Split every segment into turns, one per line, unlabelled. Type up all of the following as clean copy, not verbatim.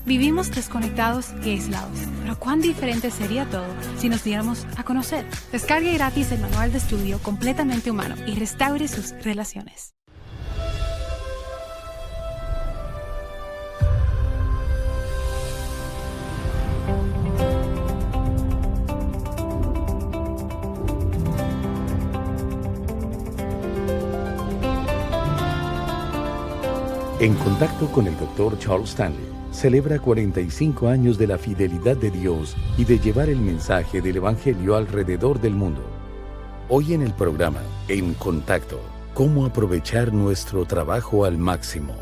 Vivimos desconectados y aislados, pero cuán diferente sería todo si nos diéramos a conocer. Descargue gratis el manual de estudio completamente humano y restaure sus relaciones.
En contacto con el Dr. Charles Stanley, celebra 45 años de la fidelidad de Dios y de llevar el mensaje del Evangelio alrededor del mundo. Hoy en el programa, En Contacto, ¿cómo aprovechar nuestro trabajo al máximo?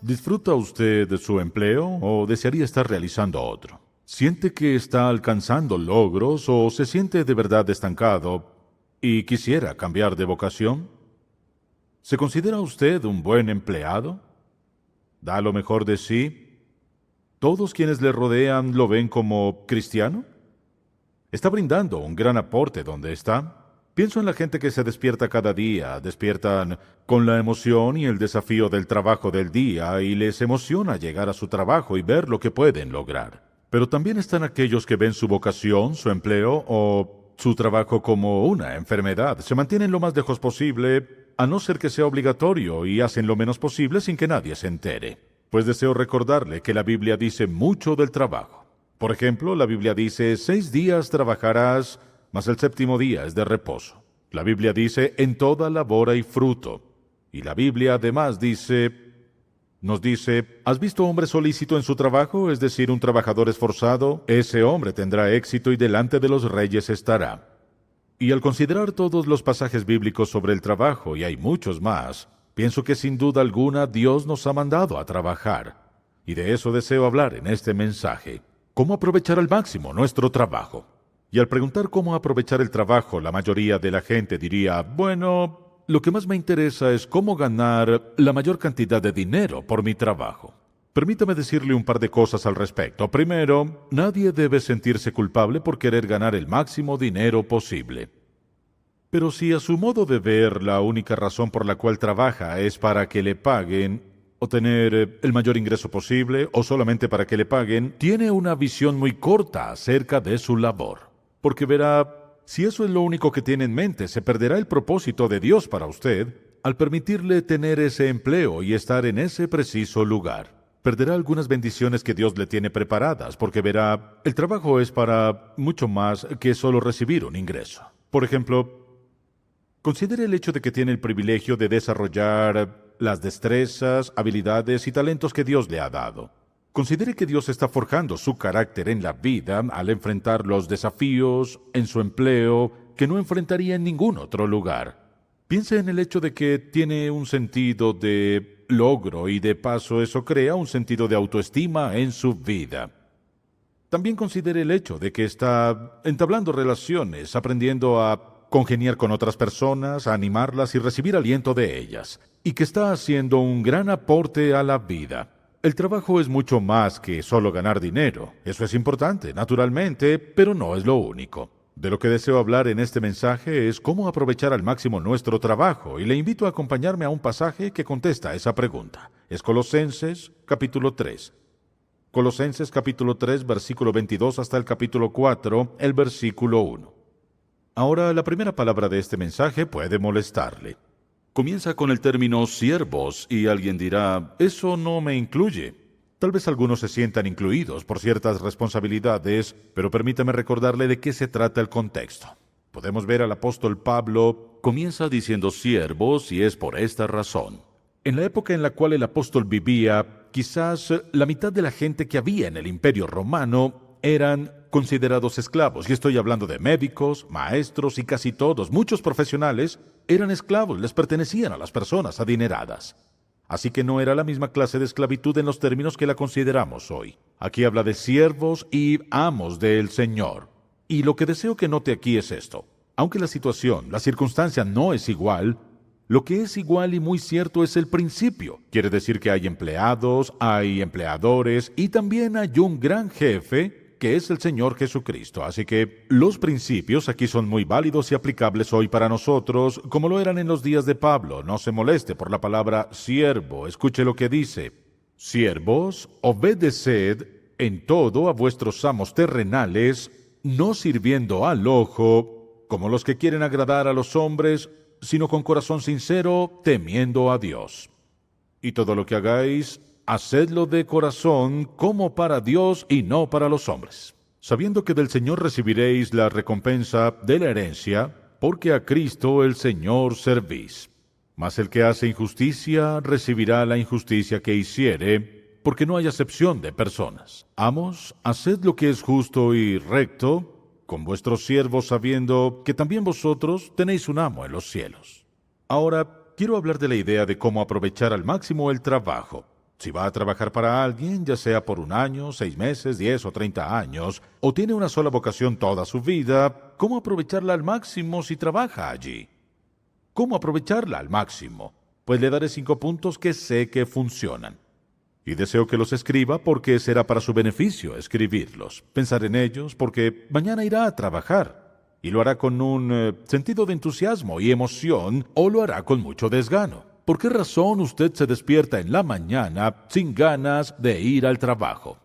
¿Disfruta usted de su empleo o desearía estar realizando otro? ¿Siente que está alcanzando logros o se siente de verdad estancado y quisiera cambiar de vocación? ¿Se considera usted un buen empleado? ¿Da lo mejor de sí? ¿Todos quienes le rodean lo ven como cristiano? ¿Está brindando un gran aporte donde está? Pienso en la gente que se despierta cada día, despiertan con la emoción y el desafío del trabajo del día y les emociona llegar a su trabajo y ver lo que pueden lograr. Pero también están aquellos que ven su vocación, su empleo o su trabajo como una enfermedad. Se mantienen lo más lejos posible, a no ser que sea obligatorio, y hacen lo menos posible sin que nadie se entere. Pues deseo recordarle que la Biblia dice mucho del trabajo. Por ejemplo, la Biblia dice, 6 días trabajarás, mas el 7º día es de reposo. La Biblia dice, en toda labor hay fruto. Y la Biblia además nos dice, ¿has visto hombre solícito en su trabajo? Es decir, un trabajador esforzado. Ese hombre tendrá éxito y delante de los reyes estará. Y al considerar todos los pasajes bíblicos sobre el trabajo, y hay muchos más, pienso que sin duda alguna Dios nos ha mandado a trabajar. Y de eso deseo hablar en este mensaje. ¿Cómo aprovechar al máximo nuestro trabajo? Y al preguntar cómo aprovechar el trabajo, la mayoría de la gente diría, bueno, lo que más me interesa es cómo ganar la mayor cantidad de dinero por mi trabajo. Permítame decirle un par de cosas al respecto. Primero, nadie debe sentirse culpable por querer ganar el máximo dinero posible. Pero si a su modo de ver la única razón por la cual trabaja es para que le paguen, o tener el mayor ingreso posible, o solamente para que le paguen, tiene una visión muy corta acerca de su labor. Porque verá, si eso es lo único que tiene en mente, se perderá el propósito de Dios para usted al permitirle tener ese empleo y estar en ese preciso lugar. Perderá algunas bendiciones que Dios le tiene preparadas, porque verá, el trabajo es para mucho más que solo recibir un ingreso. Por ejemplo, considere el hecho de que tiene el privilegio de desarrollar las destrezas, habilidades y talentos que Dios le ha dado. Considere que Dios está forjando su carácter en la vida al enfrentar los desafíos en su empleo que no enfrentaría en ningún otro lugar. Piense en el hecho de que tiene un sentido de logro y de paso eso crea un sentido de autoestima en su vida. También considere el hecho de que está entablando relaciones, aprendiendo a congeniar con otras personas, a animarlas y recibir aliento de ellas, y que está haciendo un gran aporte a la vida. El trabajo es mucho más que solo ganar dinero. Eso es importante, naturalmente, pero no es lo único. De lo que deseo hablar en este mensaje es cómo aprovechar al máximo nuestro trabajo, y le invito a acompañarme a un pasaje que contesta esa pregunta. Es Colosenses capítulo 3. Colosenses capítulo 3, versículo 22 hasta el capítulo 4, el versículo 1. Ahora, la primera palabra de este mensaje puede molestarle. Comienza con el término siervos y alguien dirá, eso no me incluye. Tal vez algunos se sientan incluidos por ciertas responsabilidades, pero permítame recordarle de qué se trata el contexto. Podemos ver al apóstol Pablo comienza diciendo siervos y es por esta razón. En la época en la cual el apóstol vivía, quizás la mitad de la gente que había en el Imperio Romano eran considerados esclavos. Y estoy hablando de médicos, maestros y casi todos, muchos profesionales, eran esclavos, les pertenecían a las personas adineradas. Así que no era la misma clase de esclavitud en los términos que la consideramos hoy. Aquí habla de siervos y amos del Señor. Y lo que deseo que note aquí es esto. Aunque la situación, la circunstancia no es igual, lo que es igual y muy cierto es el principio. Quiere decir que hay empleados, hay empleadores y también hay un gran jefe que es el Señor Jesucristo. Así que los principios aquí son muy válidos y aplicables hoy para nosotros, como lo eran en los días de Pablo. No se moleste por la palabra siervo. Escuche lo que dice. Siervos, obedeced en todo a vuestros amos terrenales, no sirviendo al ojo, como los que quieren agradar a los hombres, sino con corazón sincero, temiendo a Dios. Y todo lo que hagáis, hacedlo de corazón, como para Dios y no para los hombres, sabiendo que del Señor recibiréis la recompensa de la herencia, porque a Cristo el Señor servís. Mas el que hace injusticia recibirá la injusticia que hiciere, porque no hay acepción de personas. Amos, haced lo que es justo y recto con vuestros siervos, sabiendo que también vosotros tenéis un amo en los cielos. Ahora, quiero hablar de la idea de cómo aprovechar al máximo el trabajo. Si va a trabajar para alguien, ya sea por 1 año, 6 meses, 10 o 30 años, o tiene una sola vocación toda su vida, ¿cómo aprovecharla al máximo si trabaja allí? ¿Cómo aprovecharla al máximo? Pues le daré 5 puntos que sé que funcionan. Y deseo que los escriba porque será para su beneficio escribirlos. Pensar en ellos porque mañana irá a trabajar. Y lo hará con un sentido de entusiasmo y emoción, o lo hará con mucho desgano. ¿Por qué razón usted se despierta en la mañana sin ganas de ir al trabajo?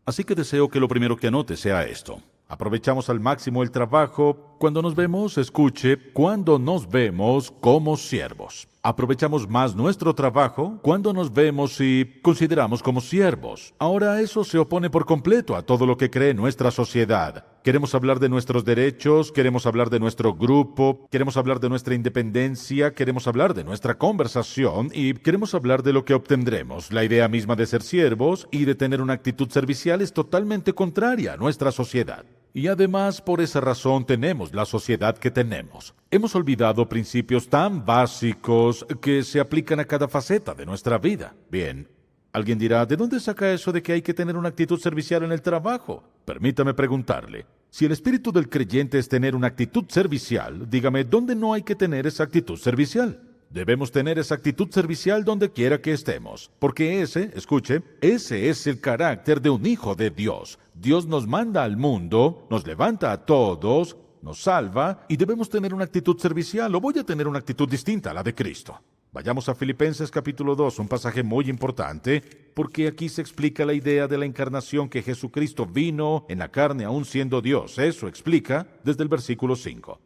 Así que deseo que lo primero que anote sea esto. Aprovechamos al máximo el trabajo cuando nos vemos, escuche, cuando nos vemos como siervos. Aprovechamos más nuestro trabajo cuando nos vemos y consideramos como siervos. Ahora eso se opone por completo a todo lo que cree nuestra sociedad. Queremos hablar de nuestros derechos, queremos hablar de nuestro grupo, queremos hablar de nuestra independencia, queremos hablar de nuestra conversación y queremos hablar de lo que obtendremos. La idea misma de ser siervos y de tener una actitud servicial es totalmente contraria a nuestra sociedad. Y además, por esa razón tenemos la sociedad que tenemos. Hemos olvidado principios tan básicos que se aplican a cada faceta de nuestra vida. Bien, alguien dirá, ¿de dónde saca eso de que hay que tener una actitud servicial en el trabajo? Permítame preguntarle, si el espíritu del creyente es tener una actitud servicial, dígame, ¿dónde no hay que tener esa actitud servicial? Debemos tener esa actitud servicial donde quiera que estemos, porque ese es el carácter de un hijo de Dios. Dios nos manda al mundo, nos levanta a todos, nos salva y debemos tener una actitud servicial, o voy a tener una actitud distinta a la de Cristo. Vayamos a Filipenses capítulo 2, un pasaje muy importante, porque aquí se explica la idea de la encarnación, que Jesucristo vino en la carne aún siendo Dios. Eso explica desde el versículo 5.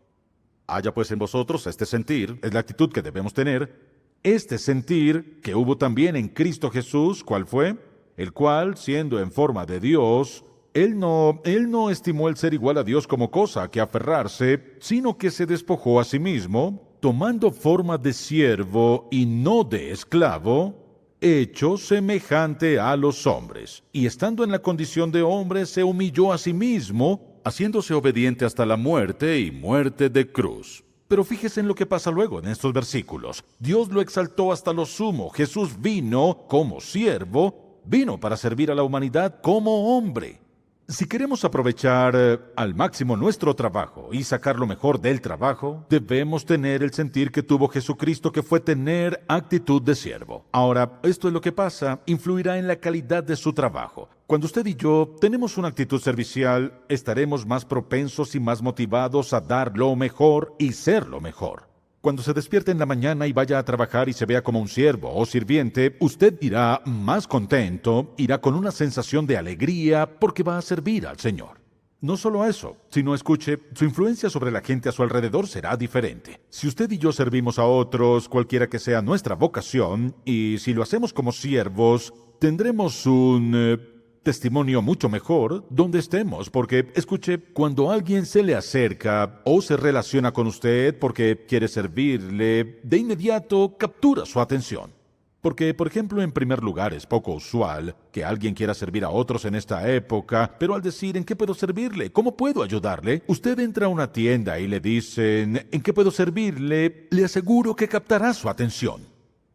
Haya pues en vosotros este sentir, es la actitud que debemos tener, este sentir que hubo también en Cristo Jesús, ¿cuál fue? El cual, siendo en forma de Dios, Él no estimó el ser igual a Dios como cosa a que aferrarse, sino que se despojó a sí mismo, tomando forma de siervo y no de esclavo, hecho semejante a los hombres. Y estando en la condición de hombre, se humilló a sí mismo, haciéndose obediente hasta la muerte y muerte de cruz. Pero fíjese en lo que pasa luego en estos versículos. Dios lo exaltó hasta lo sumo. Jesús vino como siervo, vino para servir a la humanidad como hombre. Si queremos aprovechar al máximo nuestro trabajo y sacar lo mejor del trabajo, debemos tener el sentir que tuvo Jesucristo, que fue tener actitud de siervo. Ahora, esto es lo que pasa, influirá en la calidad de su trabajo. Cuando usted y yo tenemos una actitud servicial, estaremos más propensos y más motivados a dar lo mejor y ser lo mejor. Cuando se despierte en la mañana y vaya a trabajar y se vea como un siervo o sirviente, usted irá más contento, irá con una sensación de alegría porque va a servir al Señor. No solo eso, sino escuche, su influencia sobre la gente a su alrededor será diferente. Si usted y yo servimos a otros, cualquiera que sea nuestra vocación, y si lo hacemos como siervos, tendremos un testimonio mucho mejor donde estemos, porque, escuche, cuando alguien se le acerca o se relaciona con usted porque quiere servirle, de inmediato captura su atención. Porque, por ejemplo, en primer lugar, es poco usual que alguien quiera servir a otros en esta época, pero al decir ¿en qué puedo servirle? ¿Cómo puedo ayudarle? Usted entra a una tienda y le dicen ¿en qué puedo servirle? Le aseguro que captará su atención.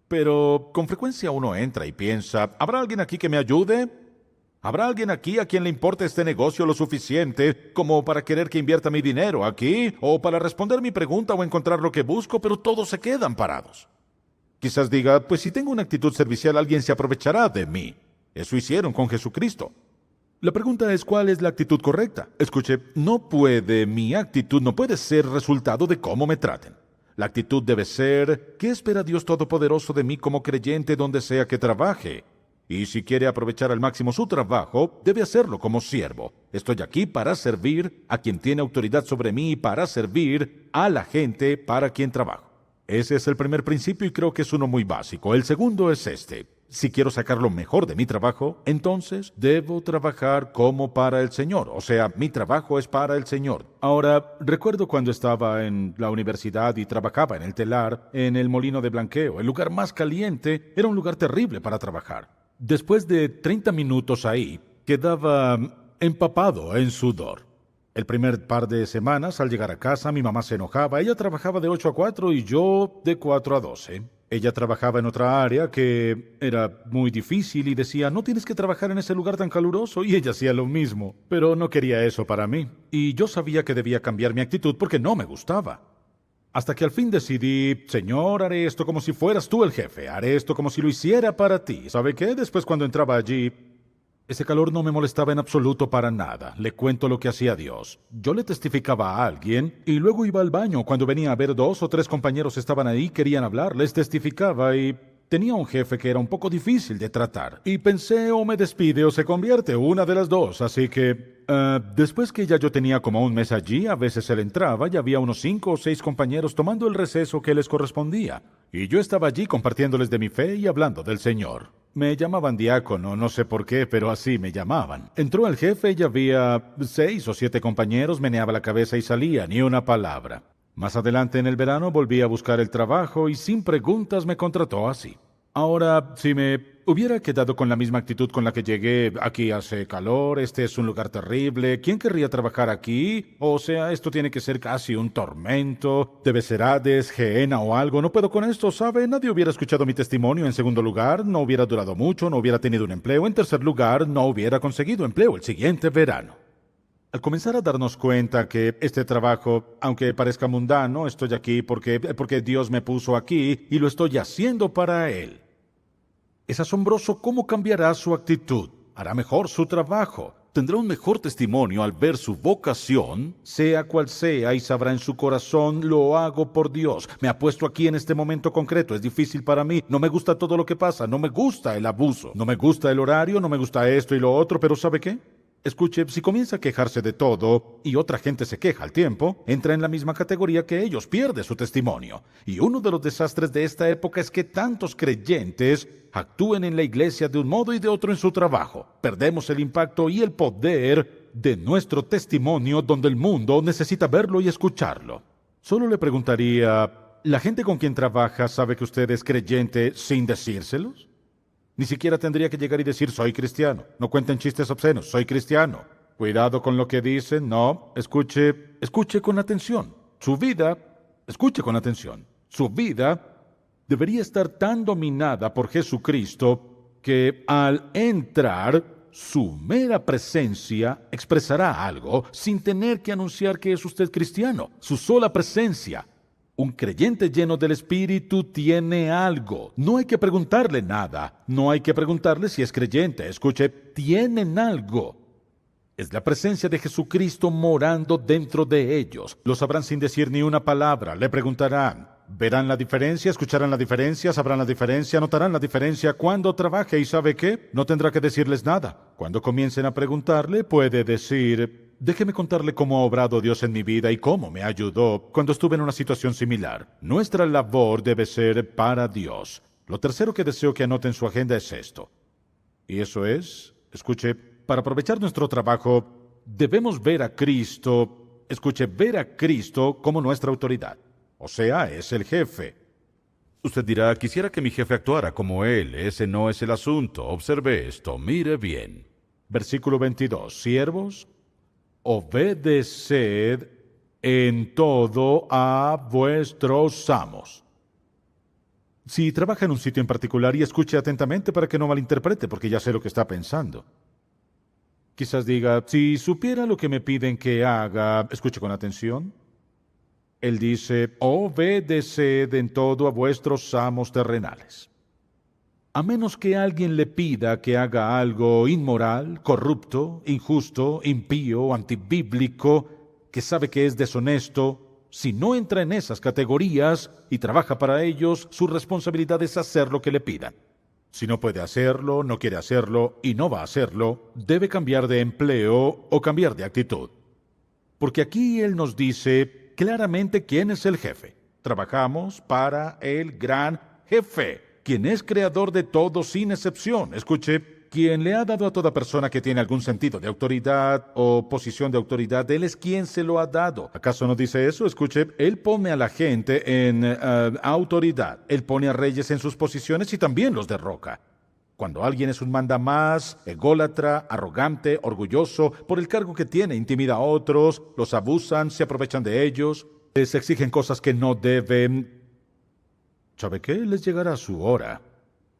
Pero con frecuencia uno entra y piensa ¿habrá alguien aquí que me ayude? ¿Habrá alguien aquí a quien le importe este negocio lo suficiente como para querer que invierta mi dinero aquí? ¿O para responder mi pregunta o encontrar lo que busco? Pero todos se quedan parados. Quizás diga, pues si tengo una actitud servicial, alguien se aprovechará de mí. Eso hicieron con Jesucristo. La pregunta es, ¿cuál es la actitud correcta? Escuche, mi actitud no puede ser resultado de cómo me traten. La actitud debe ser, ¿qué espera Dios Todopoderoso de mí como creyente donde sea que trabaje? Y si quiere aprovechar al máximo su trabajo, debe hacerlo como siervo. Estoy aquí para servir a quien tiene autoridad sobre mí y para servir a la gente para quien trabajo. Ese es el primer principio y creo que es uno muy básico. El segundo es este. Si quiero sacar lo mejor de mi trabajo, entonces debo trabajar como para el Señor. O sea, mi trabajo es para el Señor. Ahora, recuerdo cuando estaba en la universidad y trabajaba en el telar, en el molino de blanqueo. El lugar más caliente era un lugar terrible para trabajar. Después de 30 minutos ahí, quedaba empapado en sudor. El primer par de semanas, al llegar a casa, mi mamá se enojaba. Ella trabajaba de 8 a 4 y yo de 4 a 12. Ella trabajaba en otra área que era muy difícil y decía, no tienes que trabajar en ese lugar tan caluroso, y ella hacía lo mismo. Pero no quería eso para mí. Y yo sabía que debía cambiar mi actitud porque no me gustaba. Hasta que al fin decidí, Señor, haré esto como si fueras tú el jefe, haré esto como si lo hiciera para ti. ¿Sabe qué? Después cuando entraba allí, ese calor no me molestaba en absoluto para nada. Le cuento lo que hacía Dios. Yo le testificaba a alguien y luego iba al baño. Cuando venía a ver 2 o 3 compañeros estaban ahí, querían hablar, les testificaba y tenía un jefe que era un poco difícil de tratar. Y pensé, o me despide o se convierte, una de las dos. Así que, después que ya yo tenía como un mes allí, a veces él entraba y había unos 5 o 6 compañeros tomando el receso que les correspondía. Y yo estaba allí compartiéndoles de mi fe y hablando del Señor. Me llamaban diácono, no sé por qué, pero así me llamaban. Entró el jefe y había 6 o 7 compañeros, meneaba la cabeza y salía, ni una palabra. Más adelante en el verano volví a buscar el trabajo y sin preguntas me contrató así. Ahora, si me hubiera quedado con la misma actitud con la que llegué, aquí hace calor, este es un lugar terrible, ¿quién querría trabajar aquí? O sea, esto tiene que ser casi un tormento, debe ser Hades, Gehenna o algo, no puedo con esto, ¿sabe? Nadie hubiera escuchado mi testimonio. En segundo lugar, no hubiera durado mucho, no hubiera tenido un empleo. En tercer lugar, no hubiera conseguido empleo el siguiente verano. Al comenzar a darnos cuenta que este trabajo, aunque parezca mundano, estoy aquí porque Dios me puso aquí y lo estoy haciendo para Él. Es asombroso cómo cambiará su actitud, hará mejor su trabajo, tendrá un mejor testimonio al ver su vocación, sea cual sea, y sabrá en su corazón, lo hago por Dios. Me ha puesto aquí en este momento concreto, es difícil para mí, no me gusta todo lo que pasa, no me gusta el abuso, no me gusta el horario, no me gusta esto y lo otro, pero ¿sabe qué? Escuche, si comienza a quejarse de todo y otra gente se queja al tiempo, entra en la misma categoría que ellos, pierde su testimonio. Y uno de los desastres de esta época es que tantos creyentes actúen en la iglesia de un modo y de otro en su trabajo. Perdemos el impacto y el poder de nuestro testimonio donde el mundo necesita verlo y escucharlo. Solo le preguntaría, ¿la gente con quien trabaja sabe que usted es creyente sin decírselos? Ni siquiera tendría que llegar y decir, soy cristiano. No cuenten chistes obscenos, soy cristiano. Cuidado con lo que dicen, no. Escuche con atención. Escuche con atención. Su vida debería estar tan dominada por Jesucristo que al entrar, su mera presencia expresará algo sin tener que anunciar que es usted cristiano. Su sola presencia. Un creyente lleno del Espíritu tiene algo. No hay que preguntarle nada. No hay que preguntarle si es creyente. Escuche, tienen algo. Es la presencia de Jesucristo morando dentro de ellos. Lo sabrán sin decir ni una palabra. Le preguntarán. Verán la diferencia, escucharán la diferencia, sabrán la diferencia, notarán la diferencia cuando trabaje. ¿Y sabe qué? No tendrá que decirles nada. Cuando comiencen a preguntarle, puede decir, déjeme contarle cómo ha obrado Dios en mi vida y cómo me ayudó cuando estuve en una situación similar. Nuestra labor debe ser para Dios. Lo tercero que deseo que anoten en su agenda es esto. Y eso es, escuche, para aprovechar nuestro trabajo, debemos ver a Cristo, ver a Cristo como nuestra autoridad. O sea, es el jefe. Usted dirá, quisiera que mi jefe actuara como él. Ese no es el asunto. Observe esto, mire bien. Versículo 22. Siervos, obedeced en todo a vuestros amos. Si trabaja en un sitio en particular y escuche atentamente para que no malinterprete, porque ya sé lo que está pensando. Quizás diga, si supiera lo que me piden que haga, escuche con atención. Él dice, obedeced en todo a vuestros amos terrenales. A menos que alguien le pida que haga algo inmoral, corrupto, injusto, impío, antibíblico, que sabe que es deshonesto, si no entra en esas categorías y trabaja para ellos, su responsabilidad es hacer lo que le pidan. Si no puede hacerlo, no quiere hacerlo y no va a hacerlo, debe cambiar de empleo o cambiar de actitud. Porque aquí Él nos dice claramente quién es el jefe. Trabajamos para el gran jefe, quien es creador de todo sin excepción. Escuche, quien le ha dado a toda persona que tiene algún sentido de autoridad o posición de autoridad, Él es quien se lo ha dado. ¿Acaso no dice eso? Escuche, Él pone a la gente en autoridad. Él pone a reyes en sus posiciones y también los derroca. Cuando alguien es un mandamás, ególatra, arrogante, orgulloso, por el cargo que tiene, intimida a otros, los abusan, se aprovechan de ellos, les exigen cosas que no deben. ¿Sabe qué? Les llegará su hora.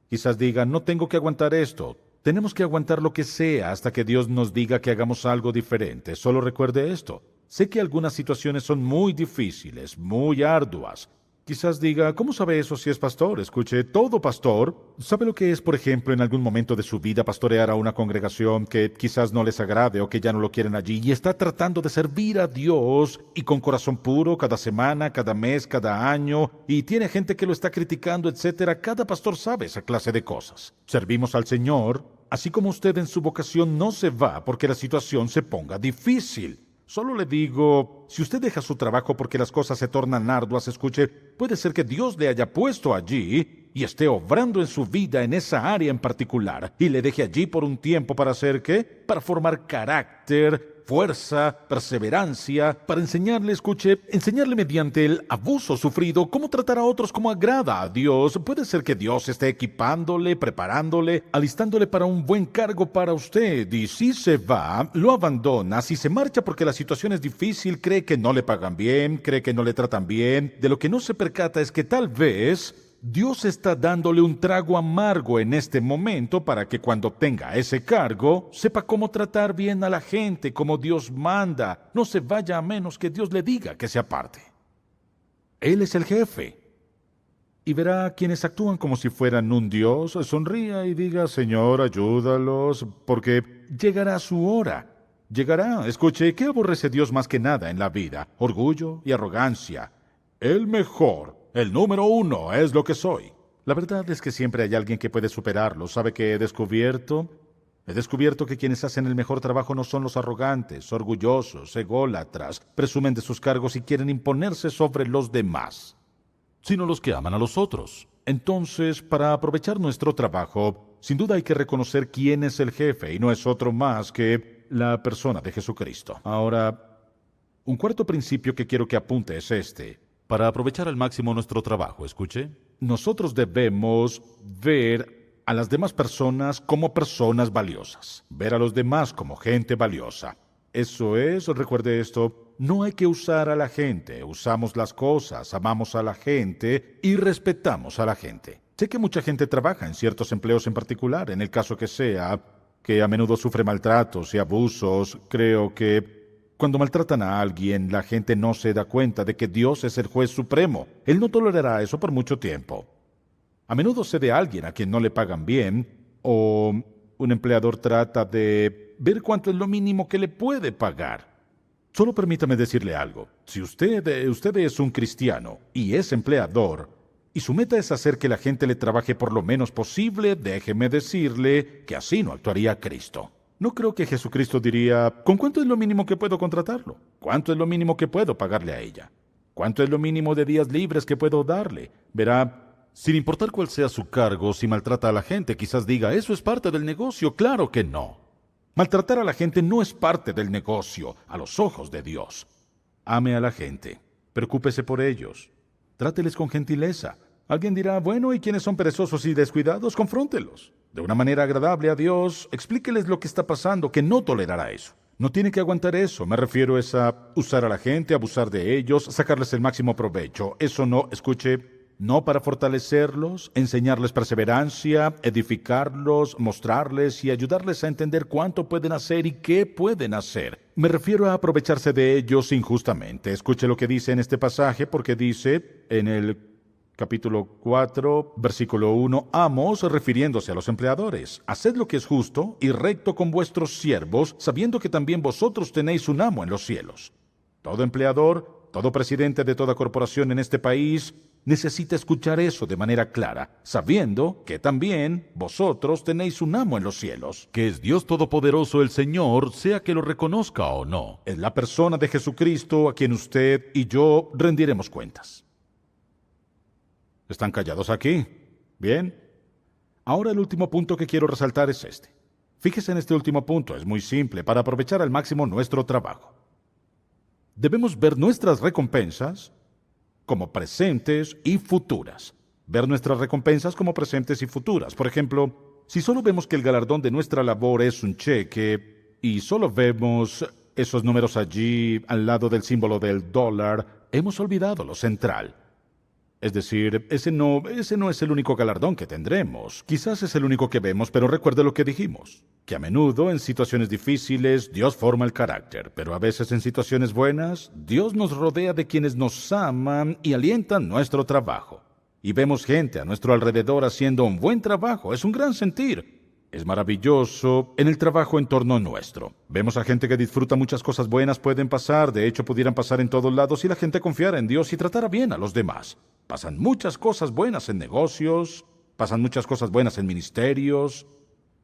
Quizás digan, no tengo que aguantar esto. Tenemos que aguantar lo que sea hasta que Dios nos diga que hagamos algo diferente. Solo recuerde esto. Sé que algunas situaciones son muy difíciles, muy arduas. Quizás diga, ¿cómo sabe eso si es pastor? Escuche, todo pastor sabe lo que es, por ejemplo, en algún momento de su vida pastorear a una congregación que quizás no les agrade o que ya no lo quieren allí y está tratando de servir a Dios y con corazón puro cada semana, cada mes, cada año y tiene gente que lo está criticando, etcétera. Cada pastor sabe esa clase de cosas. Servimos al Señor, así como usted en su vocación no se va porque la situación se ponga difícil. Solo le digo, si usted deja su trabajo porque las cosas se tornan arduas, escuche, puede ser que Dios le haya puesto allí y esté obrando en su vida en esa área en particular y le deje allí por un tiempo para hacer ¿qué? Para formar carácter, fuerza, perseverancia, para enseñarle, escuche, enseñarle mediante el abuso sufrido cómo tratar a otros como agrada a Dios. Puede ser que Dios esté equipándole, preparándole, alistándole para un buen cargo para usted. Y si se va, lo abandona, si se marcha porque la situación es difícil, cree que no le pagan bien, cree que no le tratan bien, de lo que no se percata es que tal vez Dios está dándole un trago amargo en este momento para que cuando tenga ese cargo, sepa cómo tratar bien a la gente, como Dios manda. No se vaya a menos que Dios le diga que se aparte. Él es el jefe. Y verá a quienes actúan como si fueran un Dios, sonría y diga, Señor, ayúdalos, porque llegará su hora. Llegará. Escuche, ¿qué aborrece Dios más que nada en la vida? Orgullo y arrogancia. El mejor. El número 1 es lo que soy. La verdad es que siempre hay alguien que puede superarlo. ¿Sabe qué he descubierto? He descubierto que quienes hacen el mejor trabajo no son los arrogantes, orgullosos, ególatras, presumen de sus cargos y quieren imponerse sobre los demás, sino los que aman a los otros. Entonces, para aprovechar nuestro trabajo, sin duda hay que reconocer quién es el jefe y no es otro más que la persona de Jesucristo. Ahora, un cuarto principio que quiero que apunte es este. Para aprovechar al máximo nuestro trabajo, escuche, nosotros debemos ver a las demás personas como personas valiosas, ver a los demás como gente valiosa. Eso es, recuerde esto, no hay que usar a la gente, usamos las cosas, amamos a la gente y respetamos a la gente. Sé que mucha gente trabaja en ciertos empleos en particular, en el caso que sea, que a menudo sufre maltratos y abusos. Creo que cuando maltratan a alguien, la gente no se da cuenta de que Dios es el juez supremo. Él no tolerará eso por mucho tiempo. A menudo sé de alguien a quien no le pagan bien, o un empleador trata de ver cuánto es lo mínimo que le puede pagar. Solo permítame decirle algo. Si usted es un cristiano y es empleador, y su meta es hacer que la gente le trabaje por lo menos posible, déjeme decirle que así no actuaría Cristo. No creo que Jesucristo diría, ¿con cuánto es lo mínimo que puedo contratarlo? ¿Cuánto es lo mínimo que puedo pagarle a ella? ¿Cuánto es lo mínimo de días libres que puedo darle? Verá, sin importar cuál sea su cargo, si maltrata a la gente, quizás diga, ¿eso es parte del negocio? Claro que no. Maltratar a la gente no es parte del negocio, a los ojos de Dios. Ame a la gente, preocúpese por ellos, tráteles con gentileza. Alguien dirá, bueno, ¿y quiénes son perezosos y descuidados? Confróntelos. De una manera agradable a Dios, explíqueles lo que está pasando, que no tolerará eso. No tiene que aguantar eso. Me refiero a usar a la gente, abusar de ellos, sacarles el máximo provecho. Eso no, escuche, no para fortalecerlos, enseñarles perseverancia, edificarlos, mostrarles y ayudarles a entender cuánto pueden hacer y qué pueden hacer. Me refiero a aprovecharse de ellos injustamente. Escuche lo que dice en este pasaje, porque dice en el capítulo 4, versículo 1, Amos, refiriéndose a los empleadores, haced lo que es justo y recto con vuestros siervos, sabiendo que también vosotros tenéis un amo en los cielos. Todo empleador, todo presidente de toda corporación en este país necesita escuchar eso de manera clara, sabiendo que también vosotros tenéis un amo en los cielos, que es Dios Todopoderoso el Señor, sea que lo reconozca o no. Es la persona de Jesucristo a quien usted y yo rendiremos cuentas. ¿Están callados aquí? Bien. Ahora el último punto que quiero resaltar es este. Fíjese en este último punto, es muy simple, para aprovechar al máximo nuestro trabajo. Debemos ver nuestras recompensas como presentes y futuras. Ver nuestras recompensas como presentes y futuras. Por ejemplo, si solo vemos que el galardón de nuestra labor es un cheque y solo vemos esos números allí al lado del símbolo del dólar, hemos olvidado lo central. Es decir, ese no es el único galardón que tendremos. Quizás es el único que vemos, pero recuerde lo que dijimos, que a menudo en situaciones difíciles Dios forma el carácter, pero a veces en situaciones buenas Dios nos rodea de quienes nos aman y alientan nuestro trabajo. Y vemos gente a nuestro alrededor haciendo un buen trabajo. Es un gran sentir. Es maravilloso en el trabajo en torno nuestro. Vemos a gente que disfruta muchas cosas buenas, pueden pasar, de hecho pudieran pasar en todos lados si la gente confiara en Dios y tratara bien a los demás. Pasan muchas cosas buenas en negocios, pasan muchas cosas buenas en ministerios.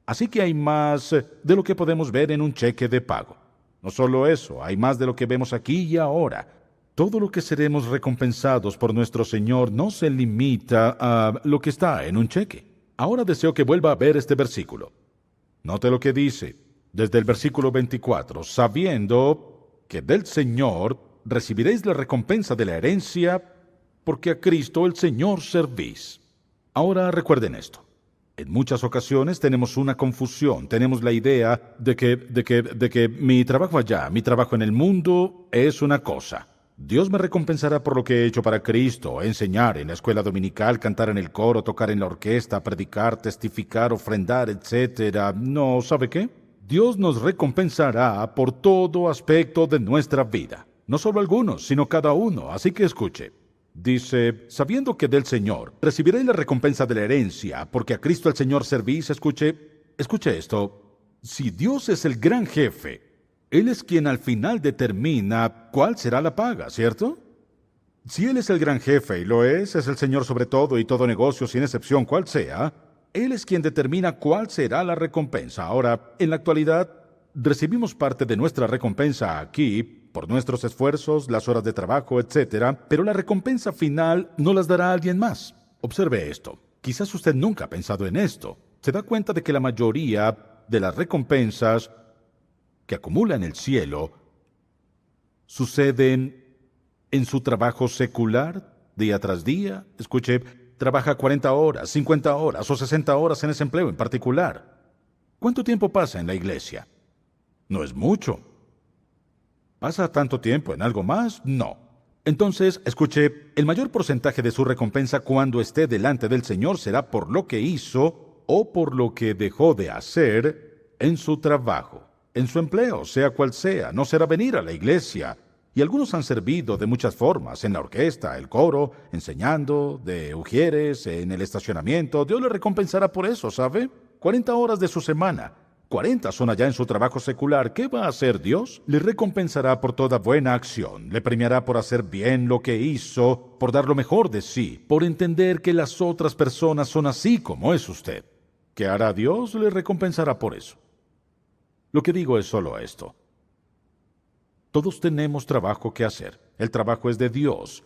Así que hay más de lo que podemos ver en un cheque de pago. No solo eso, hay más de lo que vemos aquí y ahora. Todo lo que seremos recompensados por nuestro Señor no se limita a lo que está en un cheque. Ahora deseo que vuelva a ver este versículo. Note lo que dice, desde el versículo 24, sabiendo que del Señor recibiréis la recompensa de la herencia, porque a Cristo el Señor servís. Ahora recuerden esto. En muchas ocasiones tenemos una confusión, tenemos la idea de que mi trabajo allá, mi trabajo en el mundo es una cosa. Dios me recompensará por lo que he hecho para Cristo, enseñar en la escuela dominical, cantar en el coro, tocar en la orquesta, predicar, testificar, ofrendar, etc. No, ¿sabe qué? Dios nos recompensará por todo aspecto de nuestra vida. No solo algunos, sino cada uno. Así que escuche. Dice, sabiendo que del Señor recibiréis la recompensa de la herencia, porque a Cristo el Señor servís. Escuche esto. Si Dios es el gran jefe, Él es quien al final determina cuál será la paga, ¿cierto? Si Él es el gran jefe, y lo es el Señor sobre todo y todo negocio, sin excepción cual sea, Él es quien determina cuál será la recompensa. Ahora, en la actualidad, recibimos parte de nuestra recompensa aquí, por nuestros esfuerzos, las horas de trabajo, etc., pero la recompensa final no las dará alguien más. Observe esto. Quizás usted nunca ha pensado en esto. Se da cuenta de que la mayoría de las recompensas que acumula en el cielo suceden en su trabajo secular, día tras día. Escuche, trabaja 40 horas, 50 horas o 60 horas en ese empleo en particular. ¿Cuánto tiempo pasa en la iglesia? No es mucho. ¿Pasa tanto tiempo en algo más? No. Entonces, escuche, el mayor porcentaje de su recompensa cuando esté delante del Señor será por lo que hizo o por lo que dejó de hacer en su trabajo. En su empleo, sea cual sea, no será venir a la iglesia. Y algunos han servido de muchas formas, en la orquesta, el coro, enseñando, de ujieres, en el estacionamiento. Dios le recompensará por eso, ¿sabe? 40 horas de su semana. 40 son allá en su trabajo secular. ¿Qué va a hacer Dios? Le recompensará por toda buena acción. Le premiará por hacer bien lo que hizo, por dar lo mejor de sí, por entender que las otras personas son así como es usted. ¿Qué hará Dios? Le recompensará por eso. Lo que digo es solo esto. Todos tenemos trabajo que hacer. El trabajo es de Dios.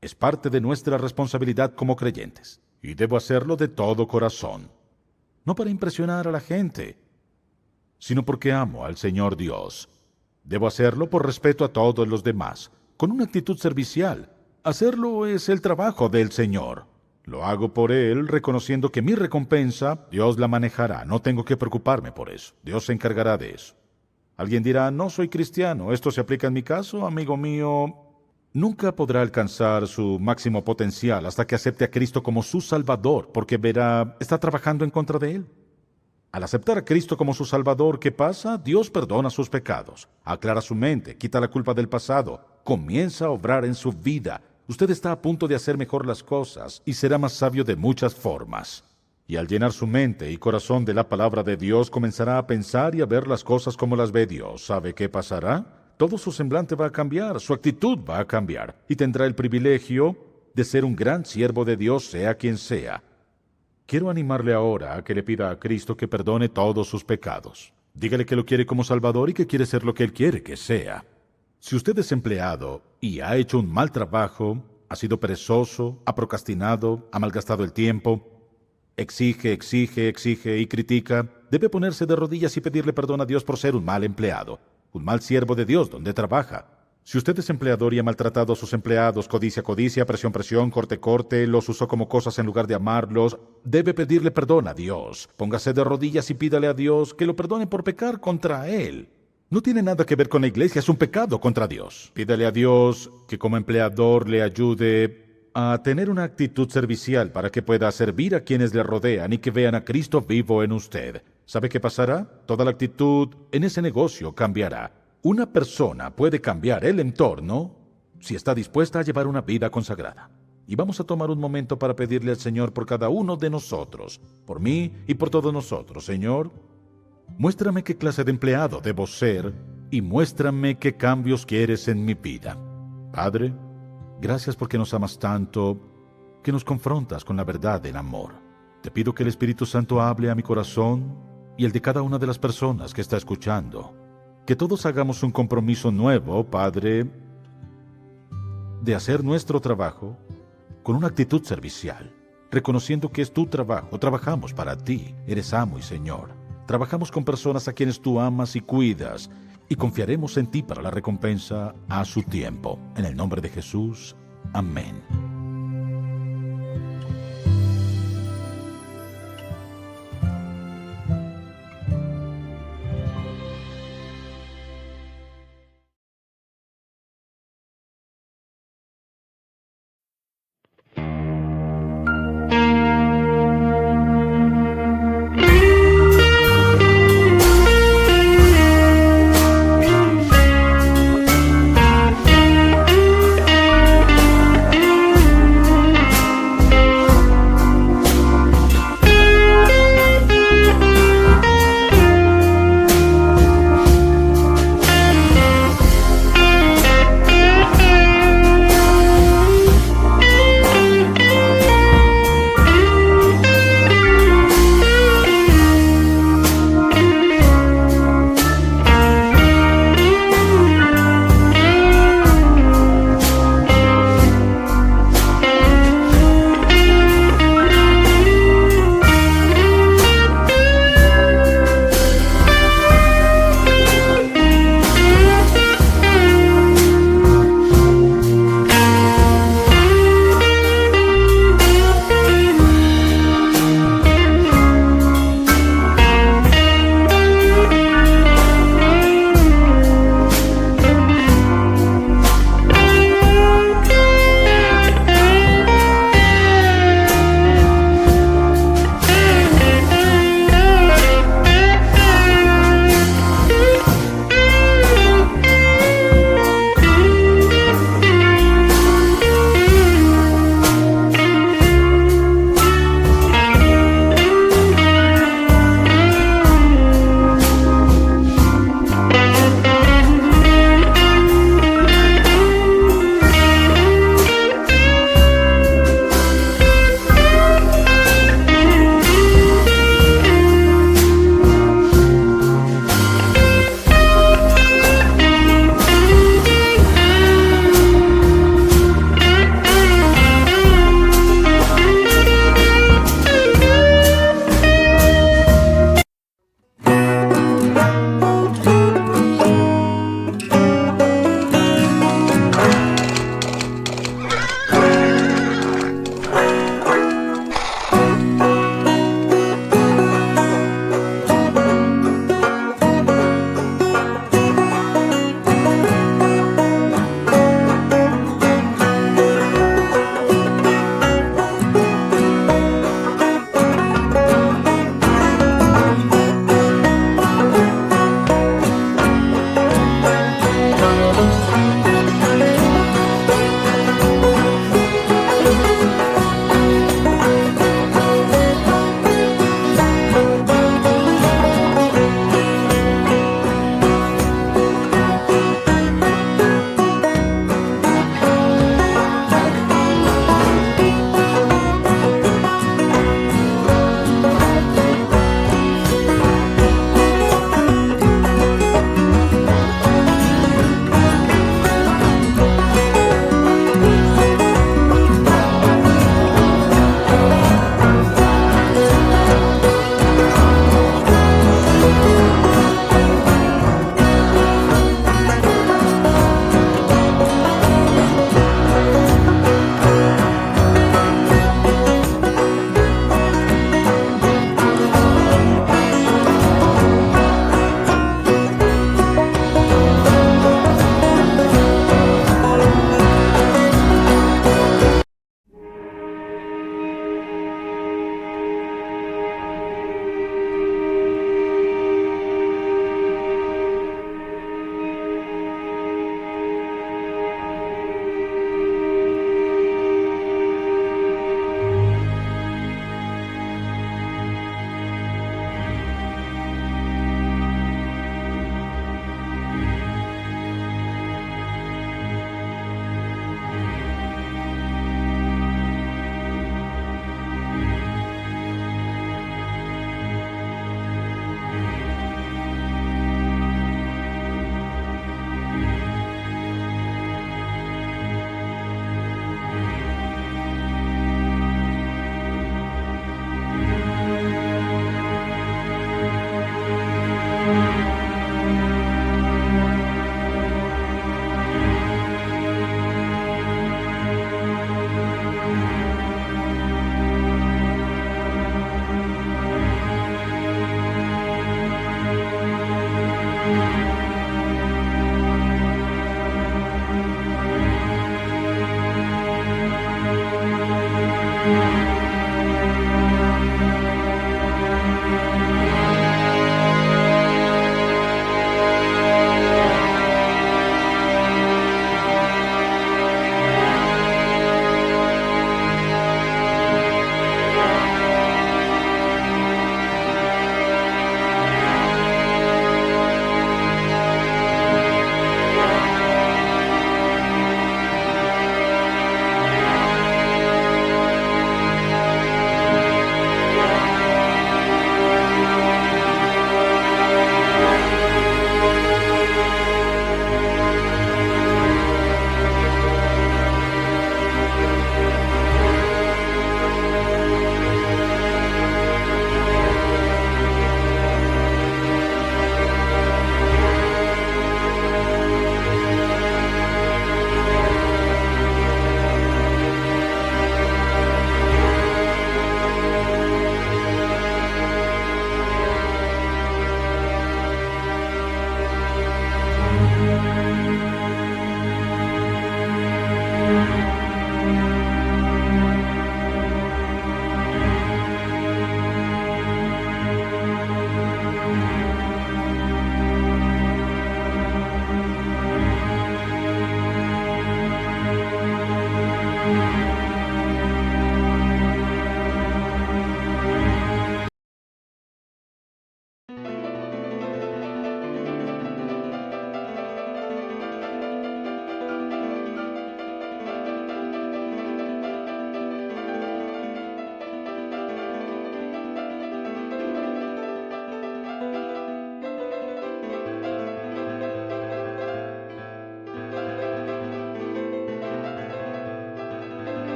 Es parte de nuestra responsabilidad como creyentes. Y debo hacerlo de todo corazón. No para impresionar a la gente, sino porque amo al Señor Dios. Debo hacerlo por respeto a todos los demás, con una actitud servicial. Hacerlo es el trabajo del Señor. Lo hago por Él, reconociendo que mi recompensa, Dios la manejará. No tengo que preocuparme por eso. Dios se encargará de eso. Alguien dirá, no soy cristiano. ¿Esto se aplica en mi caso? Amigo mío, nunca podrá alcanzar su máximo potencial hasta que acepte a Cristo como su Salvador, porque verá, está trabajando en contra de Él. Al aceptar a Cristo como su Salvador, ¿qué pasa? Dios perdona sus pecados, aclara su mente, quita la culpa del pasado, comienza a obrar en su vida. Usted está a punto de hacer mejor las cosas y será más sabio de muchas formas. Y al llenar su mente y corazón de la palabra de Dios, comenzará a pensar y a ver las cosas como las ve Dios. ¿Sabe qué pasará? Todo su semblante va a cambiar, su actitud va a cambiar y tendrá el privilegio de ser un gran siervo de Dios, sea quien sea. Quiero animarle ahora a que le pida a Cristo que perdone todos sus pecados. Dígale que lo quiere como Salvador y que quiere ser lo que Él quiere que sea. Si usted es empleado y ha hecho un mal trabajo, ha sido perezoso, ha procrastinado, ha malgastado el tiempo, exige y critica, debe ponerse de rodillas y pedirle perdón a Dios por ser un mal empleado, un mal siervo de Dios donde trabaja. Si usted es empleador y ha maltratado a sus empleados, codicia, presión, corte, los usó como cosas en lugar de amarlos, debe pedirle perdón a Dios. Póngase de rodillas y pídale a Dios que lo perdone por pecar contra Él. No tiene nada que ver con la iglesia, es un pecado contra Dios. Pídale a Dios que como empleador le ayude a tener una actitud servicial para que pueda servir a quienes le rodean y que vean a Cristo vivo en usted. ¿Sabe qué pasará? Toda la actitud en ese negocio cambiará. Una persona puede cambiar el entorno si está dispuesta a llevar una vida consagrada. Y vamos a tomar un momento para pedirle al Señor por cada uno de nosotros, por mí y por todos nosotros. Señor, muéstrame qué clase de empleado debo ser y muéstrame qué cambios quieres en mi vida. Padre, gracias porque nos amas tanto, que nos confrontas con la verdad en amor. Te pido que el Espíritu Santo hable a mi corazón y el de cada una de las personas que está escuchando. Que todos hagamos un compromiso nuevo, Padre, de hacer nuestro trabajo con una actitud servicial, reconociendo que es tu trabajo. Trabajamos para ti, eres amo y Señor. Trabajamos con personas a quienes tú amas y cuidas, y confiaremos en ti para la recompensa a su tiempo. En el nombre de Jesús, amén.